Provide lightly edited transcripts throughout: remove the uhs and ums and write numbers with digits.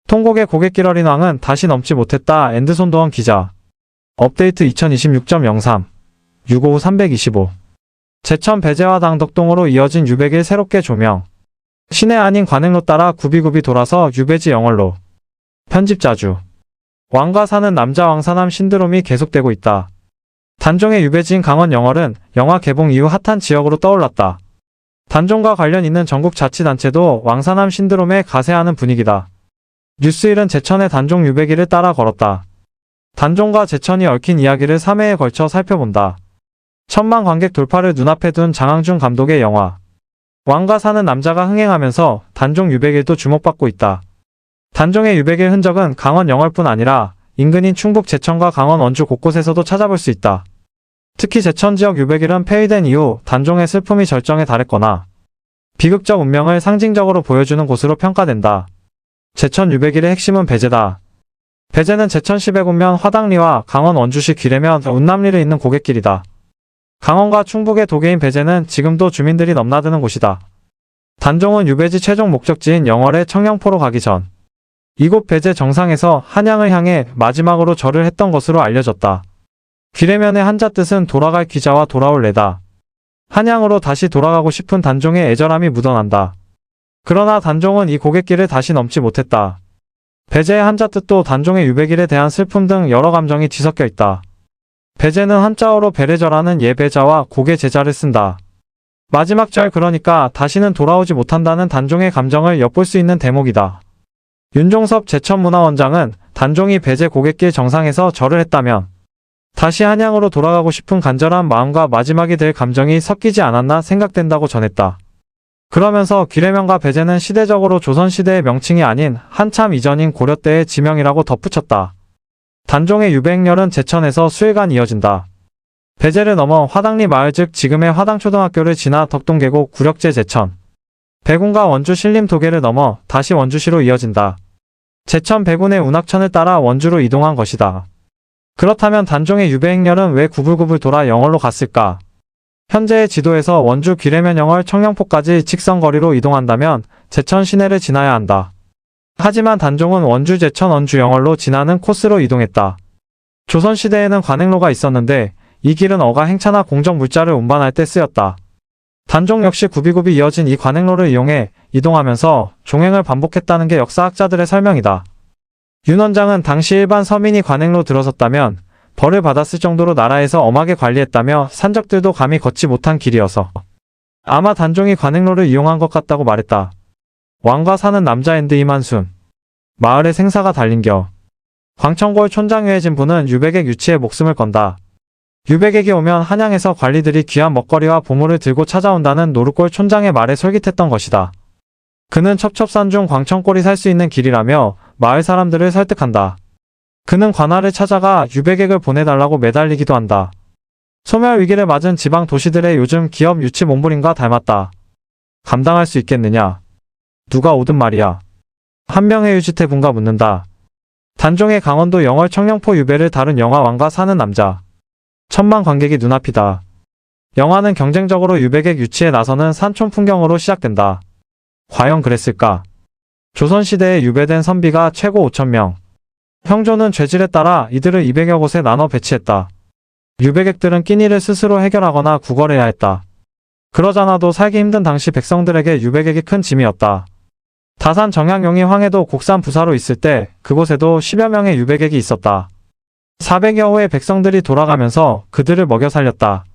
통곡의 고갯길 어린 왕은 다시 넘지 못했다. 엔드 손도원 기자. 업데이트 2026.03 655 325 제천 배제와 당덕동으로 이어진 유백일 새롭게 조명. 시내 아닌 관행로 따라 굽이굽이 돌아서 유배지 영월로. 편집자주. 왕과 사는 남자 왕사남 신드롬이 계속되고 있다. 단종의 유배지인 강원 영월은 영화 개봉 이후 핫한 지역으로 떠올랐다. 단종과 관련 있는 전국 자치단체도 왕사남 신드롬에 가세하는 분위기다. 뉴스일은 제천의 단종 유배기를 따라 걸었다. 단종과 제천이 얽힌 이야기를 3회에 걸쳐 살펴본다. 1000만 관객 돌파를 눈앞에 둔 장항준 감독의 영화. 왕과 사는 남자가 흥행하면서 단종 유백일도 주목받고 있다. 단종의 유백일 흔적은 강원 영월뿐 아니라 인근인 충북 제천과 강원 원주 곳곳에서도 찾아볼 수 있다. 특히 제천 지역 유백일은 폐위된 이후 단종의 슬픔이 절정에 달했거나 비극적 운명을 상징적으로 보여주는 곳으로 평가된다. 제천 유백일의 핵심은 배제다. 배제는 제천시 백운면 화당리와 강원 원주시 귀례면 운남리를 잇는 고갯길이다. 강원과 충북의 도계인 배제는 지금도 주민들이 넘나드는 곳이다. 단종은 유배지 최종 목적지인 영월의 청량포로 가기 전 이곳 배제 정상에서 한양을 향해 마지막으로 절을 했던 것으로 알려졌다. 귀례면의 한자 뜻은 돌아갈 귀자와 돌아올 레다. 한양으로 다시 돌아가고 싶은 단종의 애절함이 묻어난다. 그러나 단종은 이 고갯길을 다시 넘지 못했다. 배제의 한자 뜻도 단종의 유백일에 대한 슬픔 등 여러 감정이 뒤섞여 있다. 배제는 한자어로 베레저라는 예배자와 고개 제자를 쓴다. 마지막 절 그러니까 다시는 돌아오지 못한다는 단종의 감정을 엿볼 수 있는 대목이다. 윤종섭 제천문화원장은 단종이 배제 고갯길 정상에서 절을 했다면 다시 한양으로 돌아가고 싶은 간절한 마음과 마지막이 될 감정이 섞이지 않았나 생각된다고 전했다. 그러면서 귀례면과 배제는 시대적으로 조선시대의 명칭이 아닌 한참 이전인 고려 때의 지명이라고 덧붙였다. 단종의 유백열은 제천에서 수일간 이어진다. 배제를 넘어 화당리 마을 즉 지금의 화당초등학교를 지나 덕동계곡 구력제 제천 백운과 원주 신림 도계를 넘어 다시 원주시로 이어진다. 제천 백운의 운악천을 따라 원주로 이동한 것이다. 그렇다면 단종의 유백열은 왜 구불구불 돌아 영월로 갔을까? 현재의 지도에서 원주 귀례면 영월 청량포까지 직선거리로 이동한다면 제천 시내를 지나야 한다. 하지만 단종은 원주 제천 원주 영월로 지나는 코스로 이동했다. 조선시대에는 관행로가 있었는데 이 길은 어가 행차나 공적 물자를 운반할 때 쓰였다. 단종 역시 굽이굽이 이어진 이 관행로를 이용해 이동하면서 종행을 반복했다는 게 역사학자들의 설명이다. 윤 원장은 당시 일반 서민이 관행로 들어섰다면 벌을 받았을 정도로 나라에서 엄하게 관리했다며 산적들도 감히 걷지 못한 길이어서 아마 단종이 관행로를 이용한 것 같다고 말했다. 왕과 사는 남자 앤드 이만순. 마을에 생사가 달린겨. 광천골 촌장 유해진 부는 유백액 유치에 목숨을 건다. 유백액이 오면 한양에서 관리들이 귀한 먹거리와 보물을 들고 찾아온다는 노루골 촌장의 말에 솔깃했던 것이다. 그는 첩첩산 중 광천골이 살 수 있는 길이라며 마을 사람들을 설득한다. 그는 관할을 찾아가 유백액을 보내달라고 매달리기도 한다. 소멸 위기를 맞은 지방 도시들의 요즘 기업 유치 몸부림과 닮았다. 감당할 수 있겠느냐? 누가 오든 말이야. 한 명의 유지태분가 묻는다. 단종의 강원도 영월 청량포 유배를 다룬 영화 왕과 사는 남자. 1000만 관객이 눈앞이다. 영화는 경쟁적으로 유백액 유치에 나서는 산촌 풍경으로 시작된다. 과연 그랬을까? 조선시대에 유배된 선비가 최고 5000명. 형조는 죄질에 따라 이들을 200여 곳에 나눠 배치했다. 유백액들은 끼니를 스스로 해결하거나 구걸해야 했다. 그러잖아도 살기 힘든 당시 백성들에게 유백액이 큰 짐이었다. 다산 정약용이 황해도 곡산 부사로 있을 때 그곳에도 10여 명의 유백액이 있었다. 400여 호의 백성들이 돌아가면서 그들을 먹여 살렸다.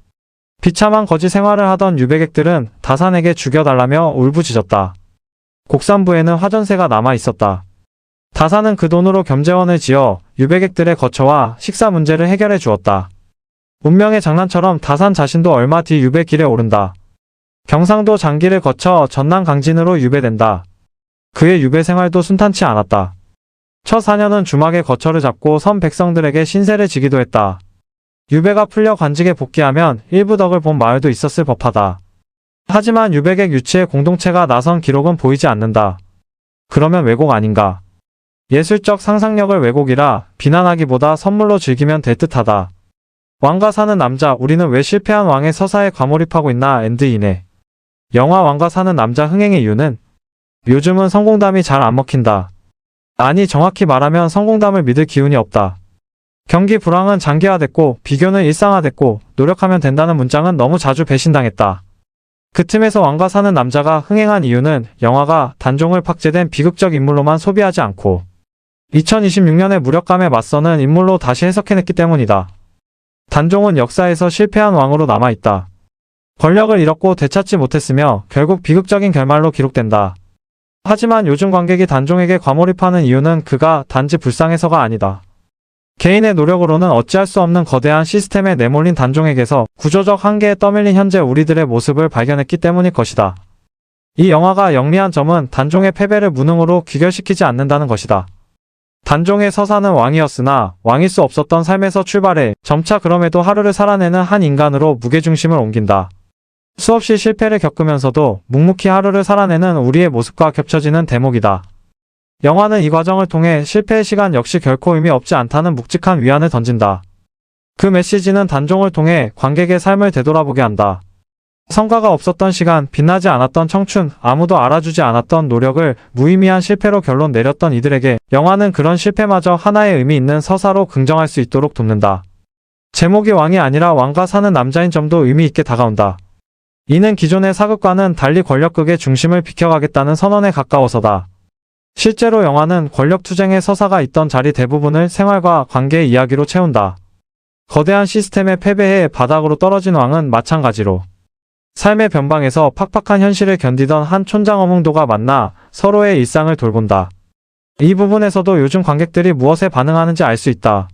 비참한 거지 생활을 하던 유백액들은 다산에게 죽여달라며 울부짖었다. 곡산부에는 화전세가 남아 있었다. 다산은 그 돈으로 겸재원을 지어 유백액들의 거처와 식사 문제를 해결해 주었다. 운명의 장난처럼 다산 자신도 얼마 뒤 유배 길에 오른다. 경상도 장기를 거쳐 전남 강진으로 유배된다. 그의 유배 생활도 순탄치 않았다. 첫 4년은 주막에 거처를 잡고 선 백성들에게 신세를 지기도 했다. 유배가 풀려 관직에 복귀하면 일부 덕을 본 마을도 있었을 법하다. 하지만 유백액 유치의 공동체가 나선 기록은 보이지 않는다. 그러면 왜곡 아닌가? 예술적 상상력을 왜곡이라 비난하기보다 선물로 즐기면 될 듯하다. 왕과 사는 남자 우리는 왜 실패한 왕의 서사에 과몰입하고 있나 앤드 이네. 영화 왕과 사는 남자 흥행의 이유는 요즘은 성공담이 잘 안 먹힌다. 아니, 정확히 말하면 성공담을 믿을 기운이 없다. 경기 불황은 장기화됐고 비교는 일상화됐고 노력하면 된다는 문장은 너무 자주 배신당했다. 그 틈에서 왕과 사는 남자가 흥행한 이유는 영화가 단종을 팍제된 비극적 인물로만 소비하지 않고 2026년의 무력감에 맞서는 인물로 다시 해석해냈기 때문이다. 단종은 역사에서 실패한 왕으로 남아있다. 권력을 잃었고 되찾지 못했으며 결국 비극적인 결말로 기록된다. 하지만 요즘 관객이 단종에게 과몰입하는 이유는 그가 단지 불쌍해서가 아니다. 개인의 노력으로는 어찌할 수 없는 거대한 시스템에 내몰린 단종에게서 구조적 한계에 떠밀린 현재 우리들의 모습을 발견했기 때문일 것이다. 이 영화가 영리한 점은 단종의 패배를 무능으로 귀결시키지 않는다는 것이다. 단종의 서사는 왕이었으나 왕일 수 없었던 삶에서 출발해 점차 그럼에도 하루를 살아내는 한 인간으로 무게중심을 옮긴다. 수없이 실패를 겪으면서도 묵묵히 하루를 살아내는 우리의 모습과 겹쳐지는 대목이다. 영화는 이 과정을 통해 실패의 시간 역시 결코 의미 없지 않다는 묵직한 위안을 던진다. 그 메시지는 단종을 통해 관객의 삶을 되돌아보게 한다. 성과가 없었던 시간, 빛나지 않았던 청춘, 아무도 알아주지 않았던 노력을 무의미한 실패로 결론 내렸던 이들에게 영화는 그런 실패마저 하나의 의미 있는 서사로 긍정할 수 있도록 돕는다. 제목이 왕이 아니라 왕과 사는 남자인 점도 의미 있게 다가온다. 이는 기존의 사극과는 달리 권력극의 중심을 비켜가겠다는 선언에 가까워서다. 실제로 영화는 권력투쟁의 서사가 있던 자리 대부분을 생활과 관계의 이야기로 채운다. 거대한 시스템에 패배해 바닥으로 떨어진 왕은 마찬가지로 삶의 변방에서 팍팍한 현실을 견디던 한 촌장 어몽도가 만나 서로의 일상을 돌본다. 이 부분에서도 요즘 관객들이 무엇에 반응하는지 알 수 있다.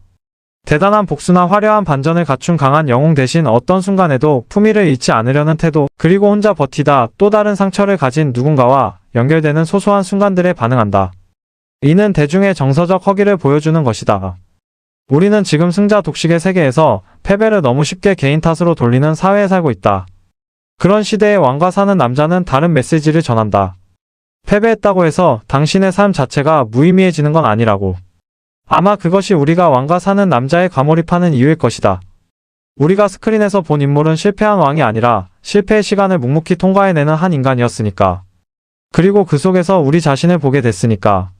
대단한 복수나 화려한 반전을 갖춘 강한 영웅 대신 어떤 순간에도 품위를 잃지 않으려는 태도, 그리고 혼자 버티다 또 다른 상처를 가진 누군가와 연결되는 소소한 순간들에 반응한다. 이는 대중의 정서적 허기를 보여주는 것이다. 우리는 지금 승자 독식의 세계에서 패배를 너무 쉽게 개인 탓으로 돌리는 사회에 살고 있다. 그런 시대에 왕과 사는 남자는 다른 메시지를 전한다. 패배했다고 해서 당신의 삶 자체가 무의미해지는 건 아니라고. 아마 그것이 우리가 왕과 사는 남자에 과몰입하는 이유일 것이다. 우리가 스크린에서 본 인물은 실패한 왕이 아니라 실패의 시간을 묵묵히 통과해내는 한 인간이었으니까. 그리고 그 속에서 우리 자신을 보게 됐으니까.